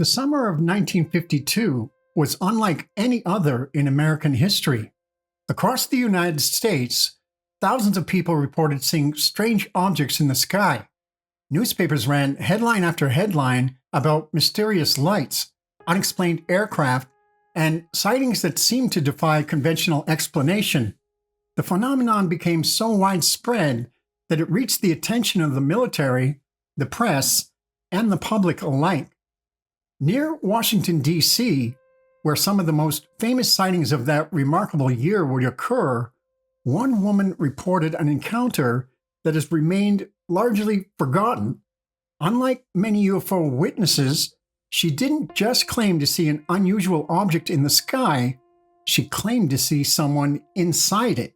The summer of 1952 was unlike any other in American history. Across the United States, thousands of people reported seeing strange objects in the sky. Newspapers ran headline after headline about mysterious lights, unexplained aircraft, and sightings that seemed to defy conventional explanation. The phenomenon became so widespread that it reached the attention of the military, the press, and the public alike. Near Washington, D.C., where some of the most famous sightings of that remarkable year would occur, one woman reported an encounter that has remained largely forgotten. Unlike many UFO witnesses, she didn't just claim to see an unusual object in the sky, she claimed to see someone inside it.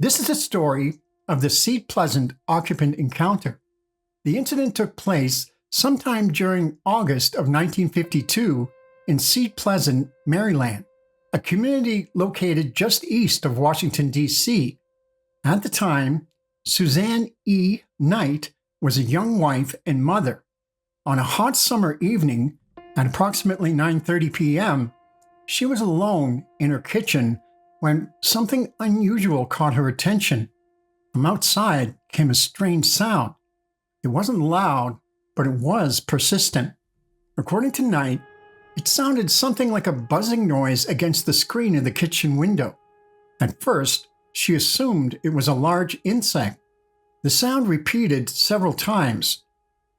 This is the story of the Seat Pleasant Occupant encounter. The incident took place sometime during August of 1952 in Seat Pleasant, Maryland, a community located just east of Washington, D.C. At the time, Suzanne E. Knight was a young wife and mother. On a hot summer evening, at approximately 9:30 p.m., she was alone in her kitchen when something unusual caught her attention. From outside came a strange sound. It wasn't loud, but it was persistent. According to Knight, it sounded something like a buzzing noise against the screen of the kitchen window. At first, she assumed it was a large insect. The sound repeated several times.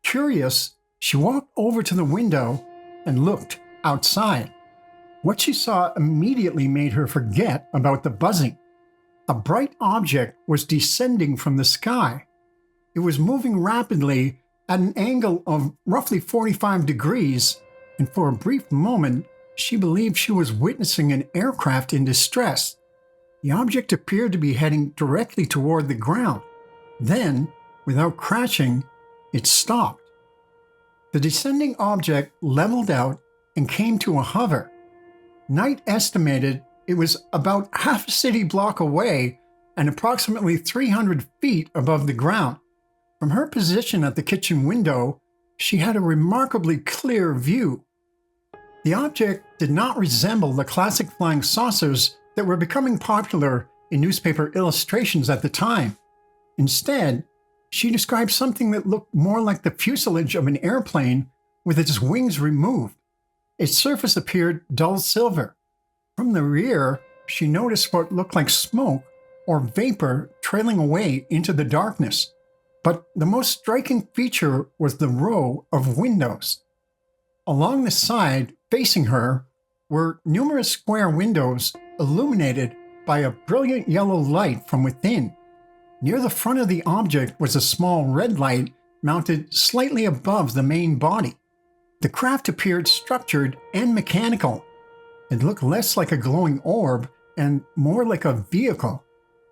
Curious, she walked over to the window and looked outside. What she saw immediately made her forget about the buzzing. A bright object was descending from the sky. It was moving rapidly at an angle of roughly 45 degrees, and for a brief moment, she believed she was witnessing an aircraft in distress. The object appeared to be heading directly toward the ground. Then, without crashing, it stopped. The descending object leveled out and came to a hover. Knight estimated it was about half a city block away and approximately 300 feet above the ground. From her position at the kitchen window, she had a remarkably clear view. The object did not resemble the classic flying saucers that were becoming popular in newspaper illustrations at the time. Instead, she described something that looked more like the fuselage of an airplane with its wings removed. Its surface appeared dull silver. From the rear, she noticed what looked like smoke or vapor trailing away into the darkness. But the most striking feature was the row of windows. Along the side, facing her, were numerous square windows illuminated by a brilliant yellow light from within. Near the front of the object was a small red light mounted slightly above the main body. The craft appeared structured and mechanical. It looked less like a glowing orb and more like a vehicle.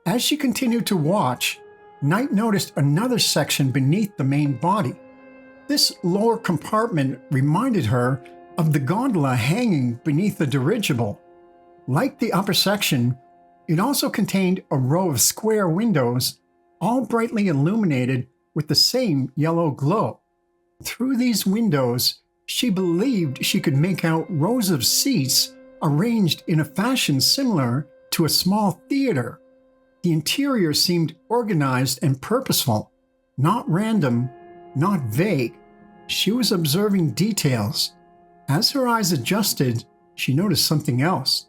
As she continued to watch, Knight noticed another section beneath the main body. This lower compartment reminded her of the gondola hanging beneath the dirigible. Like the upper section, it also contained a row of square windows, all brightly illuminated with the same yellow glow. Through these windows, she believed she could make out rows of seats arranged in a fashion similar to a small theater. The interior seemed organized and purposeful, not random, not vague. She was observing details. As her eyes adjusted, she noticed something else.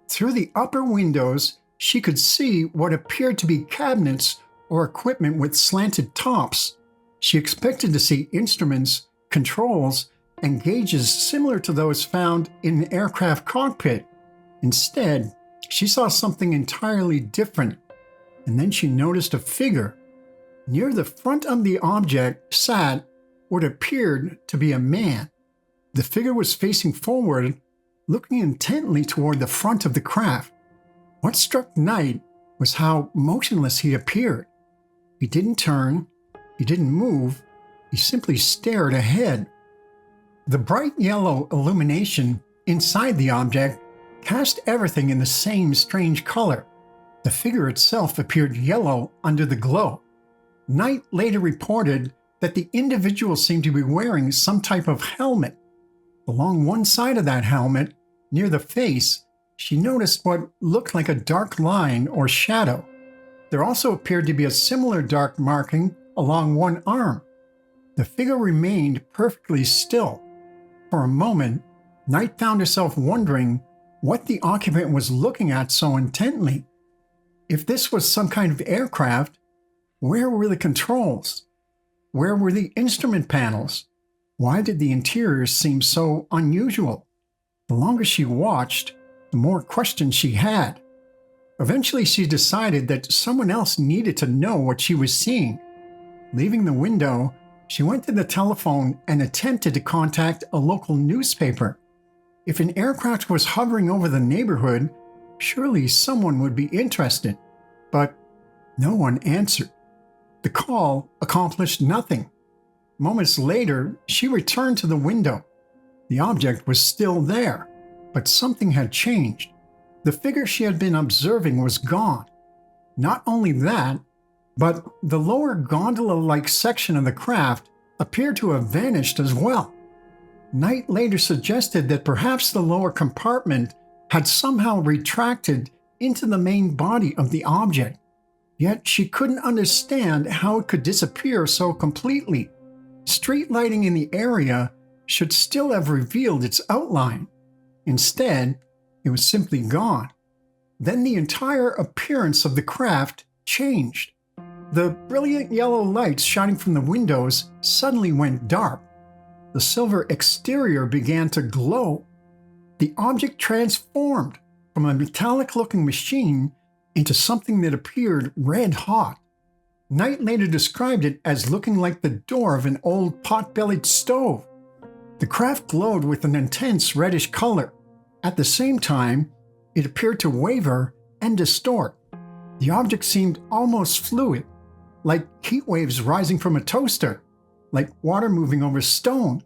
Through the upper windows, she could see what appeared to be cabinets or equipment with slanted tops. She expected to see instruments, controls, and gauges similar to those found in an aircraft cockpit. Instead, she saw something entirely different. And then she noticed a figure. Near the front of the object sat what appeared to be a man. The figure was facing forward, looking intently toward the front of the craft. What struck Knight was how motionless he appeared. He didn't turn, he didn't move, he simply stared ahead. The bright yellow illumination inside the object cast everything in the same strange color. The figure itself appeared yellow under the glow. Knight later reported that the individual seemed to be wearing some type of helmet. Along one side of that helmet, near the face, she noticed what looked like a dark line or shadow. There also appeared to be a similar dark marking along one arm. The figure remained perfectly still. For a moment, Knight found herself wondering what the occupant was looking at so intently. If this was some kind of aircraft, where were the controls? Where were the instrument panels? Why did the interior seem so unusual? The longer she watched, the more questions she had. Eventually, she decided that someone else needed to know what she was seeing. Leaving the window, she went to the telephone and attempted to contact a local newspaper. If an aircraft was hovering over the neighborhood, surely someone would be interested. But no one answered. The call accomplished nothing. Moments later, she returned to the window. The object was still there, but something had changed. The figure she had been observing was gone. Not only that, but the lower gondola-like section of the craft appeared to have vanished as well. Knight later suggested that perhaps the lower compartment had somehow retracted into the main body of the object, yet she couldn't understand how it could disappear so completely. Street lighting in the area should still have revealed its outline. Instead, it was simply gone. Then the entire appearance of the craft changed. The brilliant yellow lights shining from the windows suddenly went dark. The silver exterior began to glow. The object transformed from a metallic-looking machine into something that appeared red-hot. Knight later described it as looking like the door of an old pot-bellied stove. The craft glowed with an intense reddish color. At the same time, it appeared to waver and distort. The object seemed almost fluid, like heat waves rising from a toaster, like water moving over stone.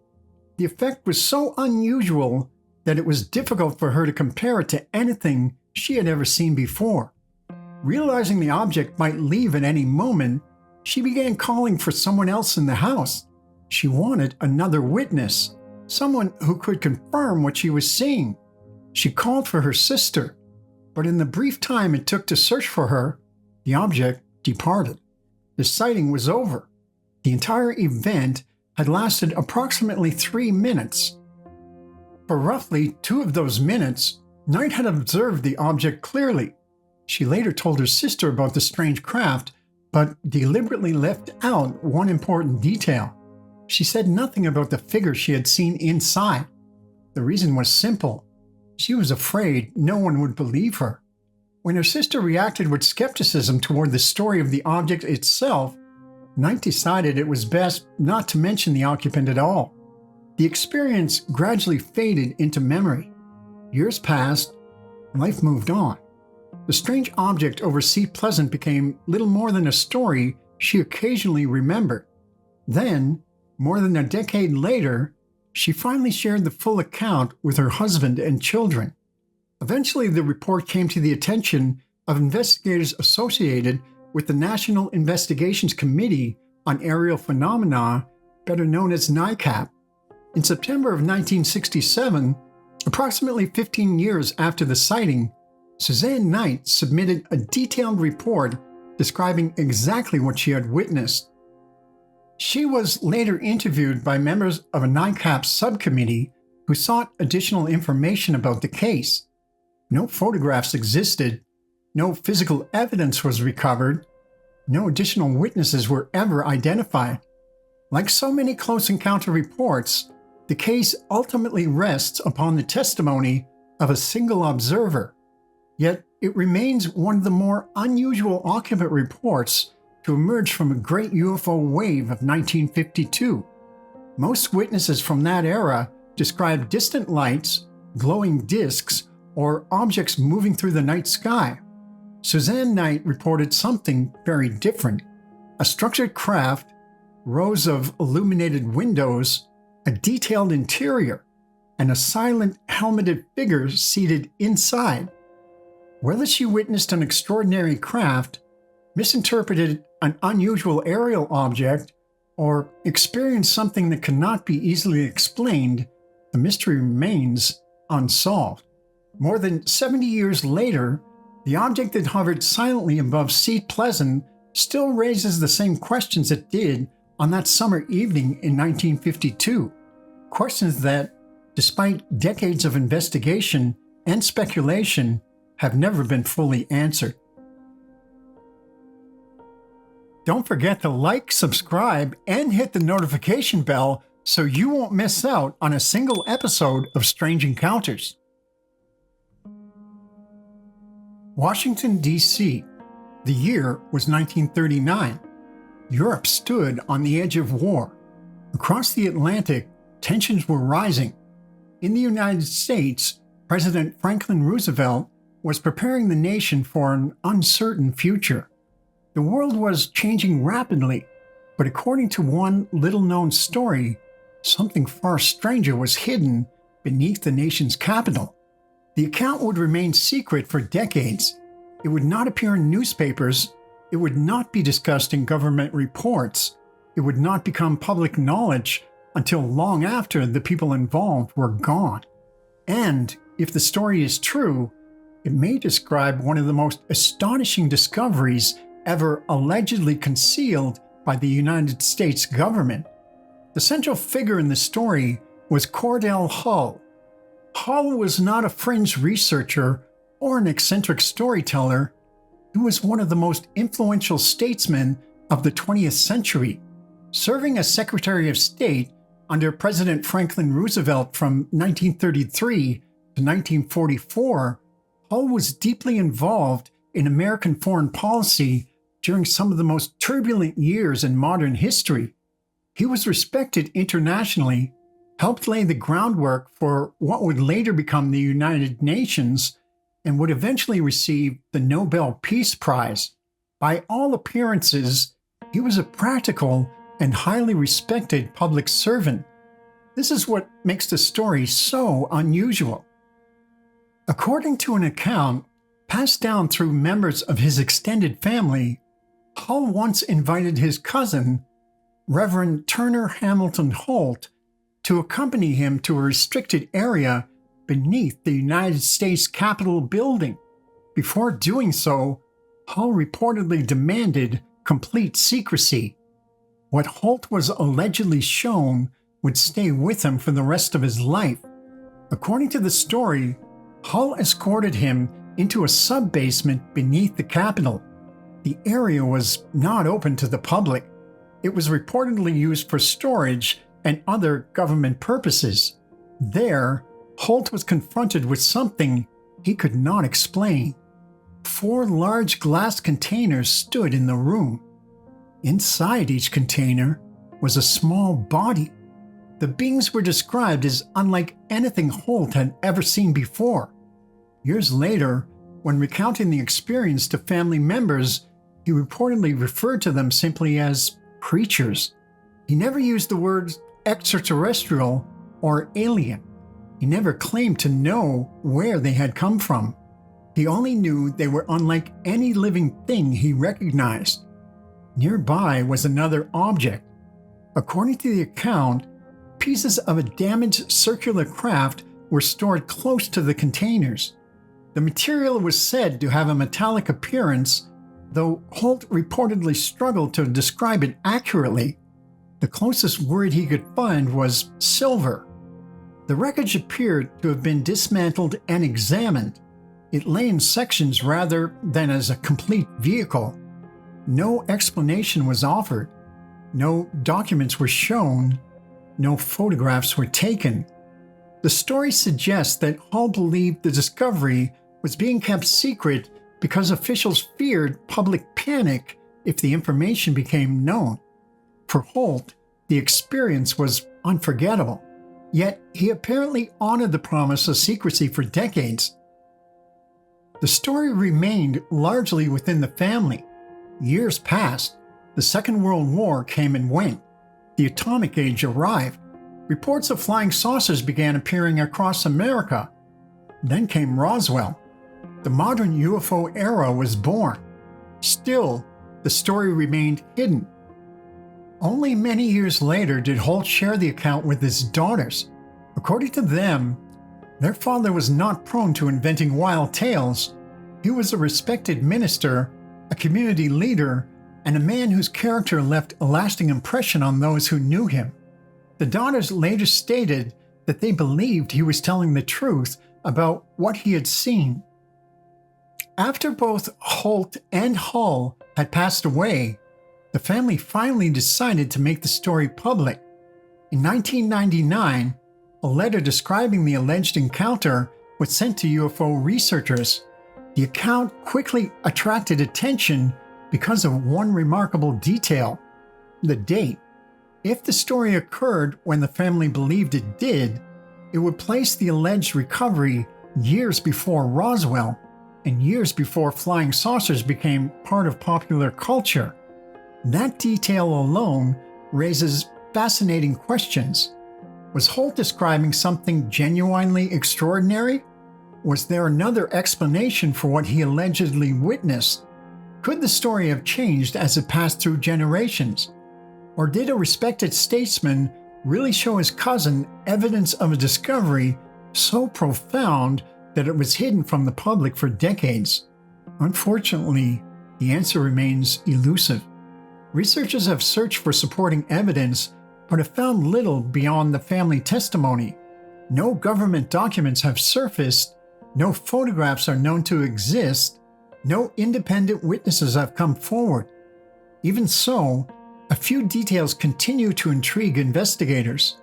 The effect was so unusual that it was difficult for her to compare it to anything she had ever seen before. Realizing the object might leave at any moment, she began calling for someone else in the house. She wanted another witness, someone who could confirm what she was seeing. She called for her sister, but in the brief time it took to search for her, the object departed. The sighting was over. The entire event had lasted approximately 3 minutes. For roughly 2 of those minutes, Knight had observed the object clearly. She later told her sister about the strange craft, but deliberately left out one important detail. She said nothing about the figure she had seen inside. The reason was simple. She was afraid no one would believe her. When her sister reacted with skepticism toward the story of the object itself, Knight decided it was best not to mention the occupant at all. The experience gradually faded into memory. Years passed, life moved on. The strange object over Seat Pleasant became little more than a story she occasionally remembered. Then, more than a decade later, she finally shared the full account with her husband and children. Eventually, the report came to the attention of investigators associated with the National Investigations Committee on Aerial Phenomena, better known as NICAP. In September of 1967, approximately 15 years after the sighting, Suzanne Knight submitted a detailed report describing exactly what she had witnessed. She was later interviewed by members of a NICAP subcommittee who sought additional information about the case. No photographs existed, no physical evidence was recovered, no additional witnesses were ever identified. Like so many close encounter reports, the case ultimately rests upon the testimony of a single observer. Yet it remains one of the more unusual occupant reports to emerge from a great UFO wave of 1952. Most witnesses from that era described distant lights, glowing discs, or objects moving through the night sky. Suzanne Knight reported something very different. A structured craft, rows of illuminated windows, a detailed interior, and a silent helmeted figure seated inside. Whether she witnessed an extraordinary craft, misinterpreted an unusual aerial object, or experienced something that cannot be easily explained, the mystery remains unsolved. More than 70 years later, the object that hovered silently above Seat Pleasant still raises the same questions it did on that summer evening in 1952. Questions that, despite decades of investigation and speculation, have never been fully answered. Don't forget to like, subscribe, and hit the notification bell so you won't miss out on a single episode of Strange Encounters. Washington, D.C. The year was 1939. Europe stood on the edge of war. Across the Atlantic, tensions were rising. In the United States, President Franklin Roosevelt was preparing the nation for an uncertain future. The world was changing rapidly, but according to one little-known story, something far stranger was hidden beneath the nation's capital. The account would remain secret for decades. It would not appear in newspapers. It would not be discussed in government reports. It would not become public knowledge until long after the people involved were gone. And if the story is true, it may describe one of the most astonishing discoveries ever allegedly concealed by the United States government. The central figure in the story was Cordell Hull. Hull was not a fringe researcher or an eccentric storyteller. He was one of the most influential statesmen of the 20th century, serving as Secretary of State under President Franklin Roosevelt from 1933 to 1944. Hull was deeply involved in American foreign policy during some of the most turbulent years in modern history. He was respected internationally, helped lay the groundwork for what would later become the United Nations, and would eventually receive the Nobel Peace Prize. By all appearances, he was a practical and highly respected public servant. This is what makes the story so unusual. According to an account passed down through members of his extended family, Hull once invited his cousin, Reverend Turner Hamilton Holt, to accompany him to a restricted area beneath the United States Capitol building. Before doing so, Hull reportedly demanded complete secrecy. What Holt was allegedly shown would stay with him for the rest of his life. According to the story, Hull escorted him into a sub-basement beneath the Capitol. The area was not open to the public. It was reportedly used for storage and other government purposes. There, Holt was confronted with something he could not explain. 4 large glass containers stood in the room. Inside each container was a small body. The beings were described as unlike anything Holt had ever seen before. Years later, when recounting the experience to family members, he reportedly referred to them simply as creatures. He never used the words extraterrestrial or alien. He never claimed to know where they had come from. He only knew they were unlike any living thing he recognized. Nearby was another object. According to the account, pieces of a damaged circular craft were stored close to the containers. The material was said to have a metallic appearance, though Holt reportedly struggled to describe it accurately. The closest word he could find was silver. The wreckage appeared to have been dismantled and examined. It lay in sections rather than as a complete vehicle. No explanation was offered. No documents were shown. No photographs were taken. The story suggests that Hull believed the discovery was being kept secret because officials feared public panic if the information became known. For Holt, the experience was unforgettable, yet he apparently honored the promise of secrecy for decades. The story remained largely within the family. Years passed. The Second World War came and went. The atomic age arrived. Reports of flying saucers began appearing across America. Then came Roswell. The modern UFO era was born. Still, the story remained hidden. Only many years later did Holt share the account with his daughters. According to them, their father was not prone to inventing wild tales. He was a respected minister, a community leader, and a man whose character left a lasting impression on those who knew him. The daughters later stated that they believed he was telling the truth about what he had seen. After both Holt and Hull had passed away, the family finally decided to make the story public. In 1999, a letter describing the alleged encounter was sent to UFO researchers. The account quickly attracted attention because of one remarkable detail: the date. If the story occurred when the family believed it did, it would place the alleged recovery years before Roswell and years before flying saucers became part of popular culture. That detail alone raises fascinating questions. Was Holt describing something genuinely extraordinary? Was there another explanation for what he allegedly witnessed? Could the story have changed as it passed through generations? Or did a respected statesman really show his cousin evidence of a discovery so profound that it was hidden from the public for decades? Unfortunately, the answer remains elusive. Researchers have searched for supporting evidence, but have found little beyond the family testimony. No government documents have surfaced, no photographs are known to exist, no independent witnesses have come forward. Even so, a few details continue to intrigue investigators.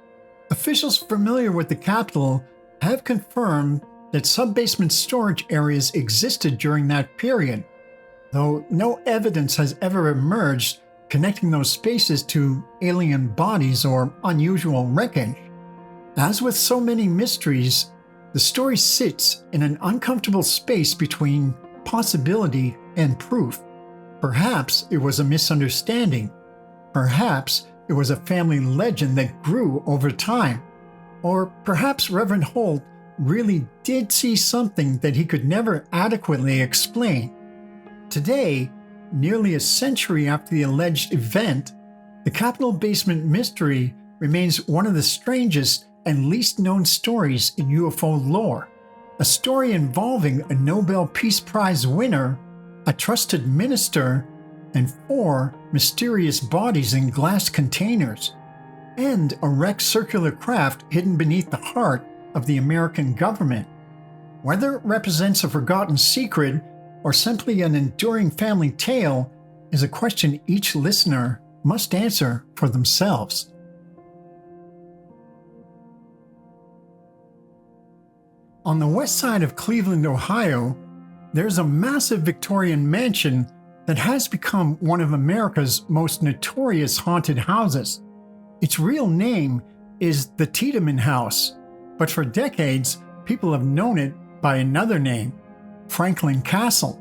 Officials familiar with the Capitol have confirmed that sub-basement storage areas existed during that period, though no evidence has ever emerged connecting those spaces to alien bodies or unusual wreckage. As with so many mysteries, the story sits in an uncomfortable space between possibility and proof. Perhaps it was a misunderstanding. Perhaps it was a family legend that grew over time. Or perhaps Reverend Holt really did see something that he could never adequately explain. Today, nearly a century after the alleged event, the Capitol basement mystery remains one of the strangest and least known stories in UFO lore. A story involving a Nobel Peace Prize winner, a trusted minister, and 4 mysterious bodies in glass containers, and a wrecked circular craft hidden beneath the heart of the American government. Whether it represents a forgotten secret or simply an enduring family tale is a question each listener must answer for themselves. On the west side of Cleveland, Ohio, there's a massive Victorian mansion that has become one of America's most notorious haunted houses. Its real name is the Tiedemann House, but for decades, people have known it by another name, Franklin Castle.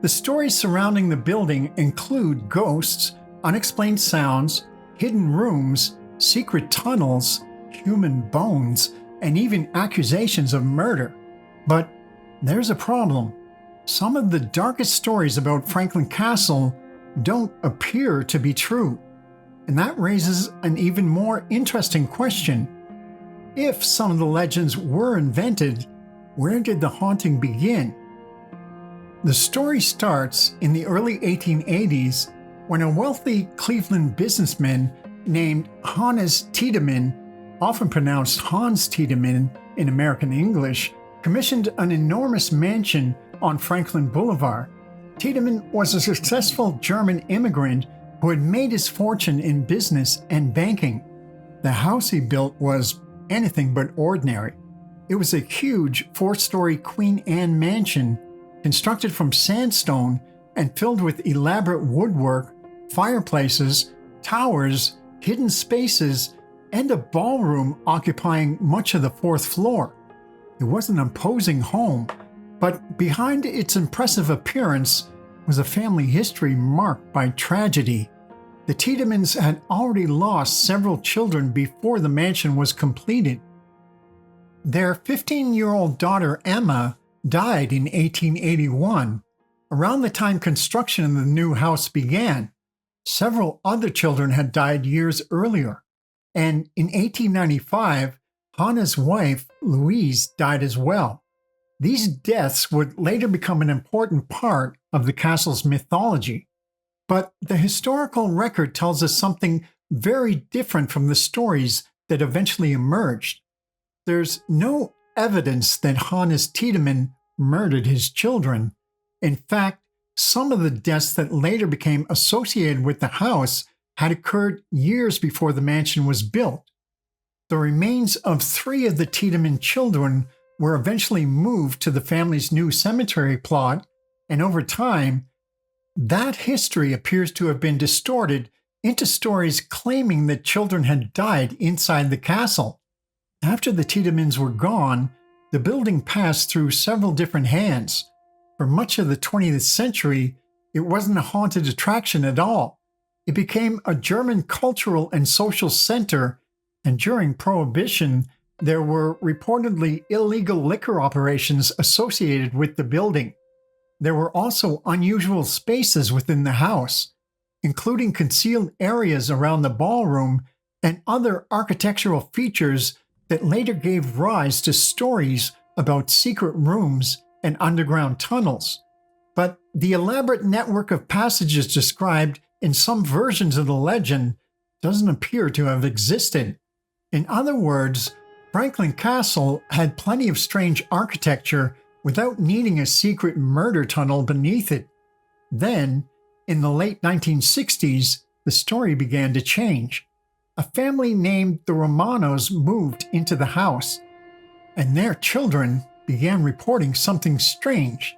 The stories surrounding the building include ghosts, unexplained sounds, hidden rooms, secret tunnels, human bones, and even accusations of murder. But there's a problem. Some of the darkest stories about Franklin Castle don't appear to be true. And that raises an even more interesting question. If some of the legends were invented, where did the haunting begin? The story starts in the early 1880s when a wealthy Cleveland businessman named Hannes Tiedemann, often pronounced Hans Tiedemann in American English, commissioned an enormous mansion on Franklin Boulevard. Tiedemann was a successful German immigrant who had made his fortune in business and banking. The house he built was anything but ordinary. It was a huge 4-story Queen Anne mansion constructed from sandstone and filled with elaborate woodwork, fireplaces, towers, hidden spaces, and a ballroom occupying much of the 4th floor. It was an imposing home, but behind its impressive appearance was a family history marked by tragedy. The Tiedemans had already lost several children before the mansion was completed. Their 15-year-old daughter Emma died in 1881, around the time construction of the new house began. Several other children had died years earlier, and in 1895, Hannah's wife, Louise, died as well. These deaths would later become an important part of the castle's mythology. But the historical record tells us something very different from the stories that eventually emerged. There's no evidence that Hannes Tiedemann murdered his children. In fact, some of the deaths that later became associated with the house had occurred years before the mansion was built. The remains of 3 of the Tiedemann children were eventually moved to the family's new cemetery plot, and over time, that history appears to have been distorted into stories claiming that children had died inside the castle. After the Tiedemanns were gone, the building passed through several different hands. For much of the 20th century, it wasn't a haunted attraction at all. It became a German cultural and social center, and during Prohibition, there were reportedly illegal liquor operations associated with the building. There were also unusual spaces within the house, including concealed areas around the ballroom and other architectural features that later gave rise to stories about secret rooms and underground tunnels. But the elaborate network of passages described in some versions of the legend doesn't appear to have existed. In other words, Franklin Castle had plenty of strange architecture without needing a secret murder tunnel beneath it. Then, in the late 1960s, the story began to change. A family named the Romanos moved into the house, and their children began reporting something strange.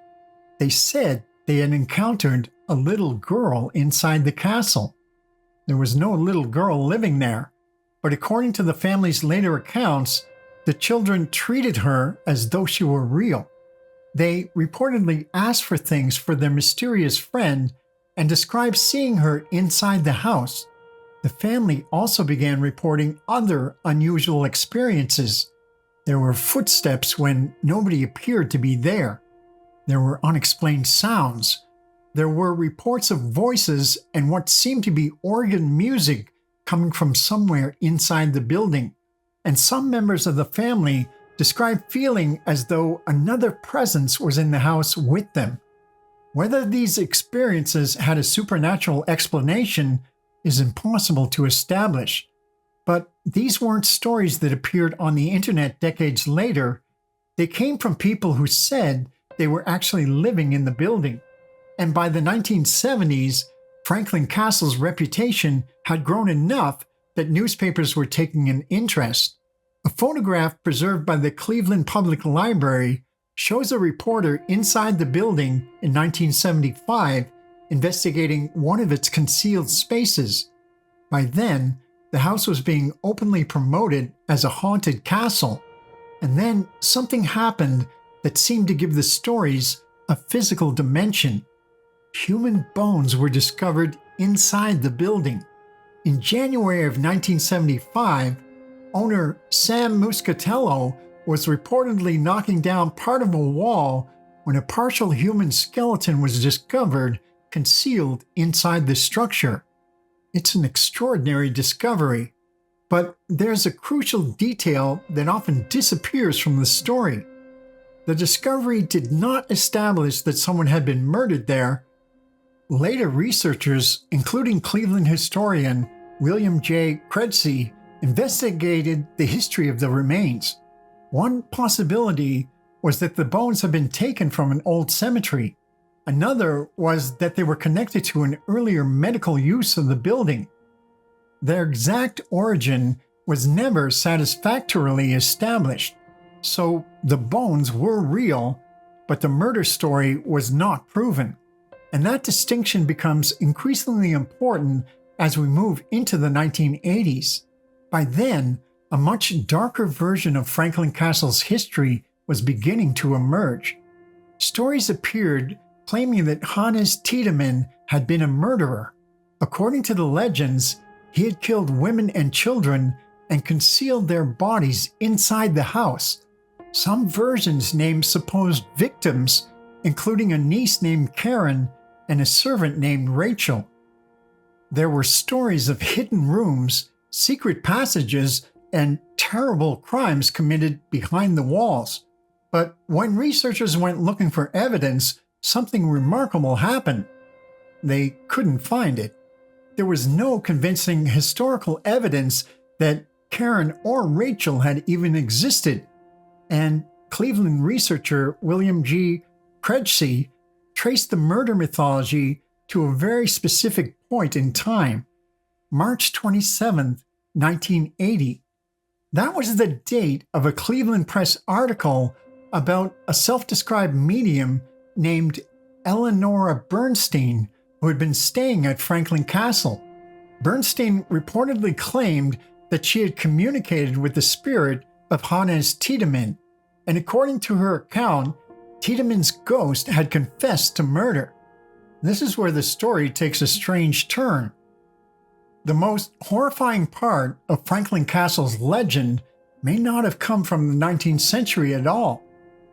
They said they had encountered a little girl inside the castle. There was no little girl living there, but according to the family's later accounts, the children treated her as though she were real. They reportedly asked for things for their mysterious friend and described seeing her inside the house. The family also began reporting other unusual experiences. There were footsteps when nobody appeared to be there. There were unexplained sounds. There were reports of voices and what seemed to be organ music coming from somewhere inside the building. And some members of the family described feeling as though another presence was in the house with them. Whether these experiences had a supernatural explanation is impossible to establish, but these weren't stories that appeared on the internet decades later. They came from people who said they were actually living in the building. And by the 1970s, Franklin Castle's reputation had grown enough that newspapers were taking an interest. A photograph preserved by the Cleveland Public Library shows a reporter inside the building in 1975 investigating one of its concealed spaces. By then, the house was being openly promoted as a haunted castle, and then something happened that seemed to give the stories a physical dimension. Human bones were discovered inside the building. In January of 1975, owner Sam Muscatello was reportedly knocking down part of a wall when a partial human skeleton was discovered concealed inside the structure. It's an extraordinary discovery, but there's a crucial detail that often disappears from the story. The discovery did not establish that someone had been murdered there. Later researchers, including Cleveland historian William J. Kredsey, investigated the history of the remains. One possibility was that the bones had been taken from an old cemetery. Another was that they were connected to an earlier medical use of the building. Their exact origin was never satisfactorily established, so the bones were real, but the murder story was not proven. And that distinction becomes increasingly important as we move into the 1980s. By then, a much darker version of Franklin Castle's history was beginning to emerge. Stories appeared claiming that Hannes Tiedemann had been a murderer. According to the legends, he had killed women and children and concealed their bodies inside the house. Some versions named supposed victims, including a niece named Karen and a servant named Rachel. There were stories of hidden rooms, secret passages, and terrible crimes committed behind the walls. But when researchers went looking for evidence, something remarkable happened. They couldn't find it. There was no convincing historical evidence that Karen or Rachel had even existed. And Cleveland researcher William G. Credcy traced the murder mythology to a very specific point in time, March 27, 1980. That was the date of a Cleveland Press article about a self-described medium named Eleonora Bernstein who had been staying at Franklin Castle. Bernstein reportedly claimed that she had communicated with the spirit of Hannes Tiedemann, and according to her account, Tiedemann's ghost had confessed to murder. This is where the story takes a strange turn. The most horrifying part of Franklin Castle's legend may not have come from the 19th century at all.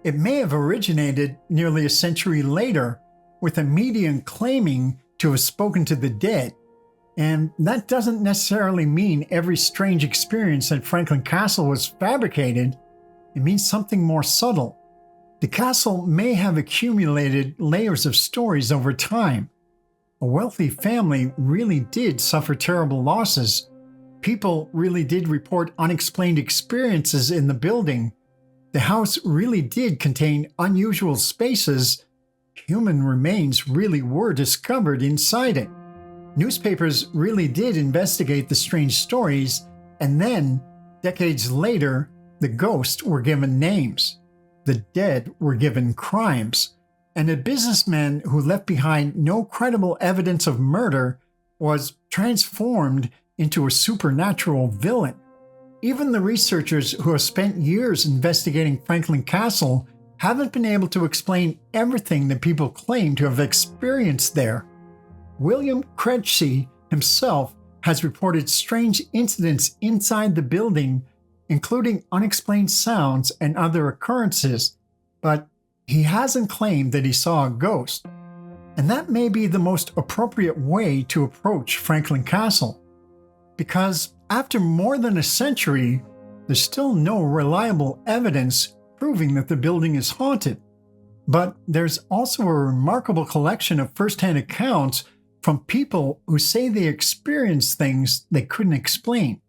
It may have originated nearly a century later, with a medium claiming to have spoken to the dead. And that doesn't necessarily mean every strange experience at Franklin Castle was fabricated. It means something more subtle. The castle may have accumulated layers of stories over time. A wealthy family really did suffer terrible losses. People really did report unexplained experiences in the building. The house really did contain unusual spaces. Human remains really were discovered inside it. Newspapers really did investigate the strange stories, and then, decades later, the ghosts were given names. The dead were given crimes, and a businessman who left behind no credible evidence of murder was transformed into a supernatural villain. Even the researchers who have spent years investigating Franklin Castle haven't been able to explain everything that people claim to have experienced there. William Credcy himself has reported strange incidents inside the building, including unexplained sounds and other occurrences, but he hasn't claimed that he saw a ghost. And that may be the most appropriate way to approach Franklin Castle, because after more than a century, there's still no reliable evidence proving that the building is haunted. But there's also a remarkable collection of first-hand accounts from people who say they experienced things they couldn't explain.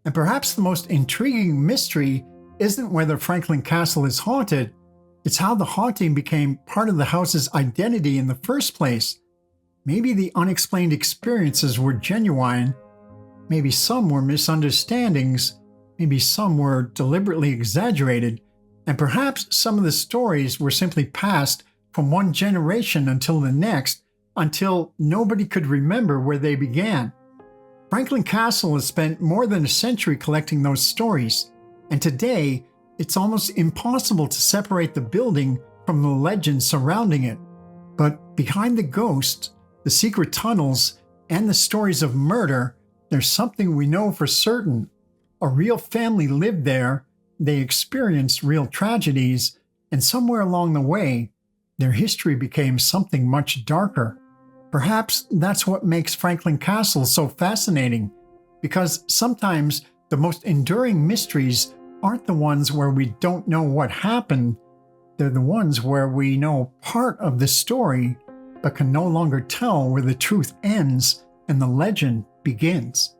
And perhaps the most intriguing mystery isn't whether Franklin Castle is haunted, it's how the haunting became part of the house's identity in the first place. Maybe the unexplained experiences were genuine, maybe some were misunderstandings, maybe some were deliberately exaggerated, and perhaps some of the stories were simply passed from one generation until the next, until nobody could remember where they began. Franklin Castle has spent more than a century collecting those stories, and today it's almost impossible to separate the building from the legends surrounding it. But behind the ghosts, the secret tunnels, and the stories of murder, there's something we know for certain. A real family lived there, they experienced real tragedies, and somewhere along the way, their history became something much darker. Perhaps that's what makes Franklin Castle so fascinating, because sometimes the most enduring mysteries aren't the ones where we don't know what happened. They're the ones where we know part of the story, but can no longer tell where the truth ends and the legend begins.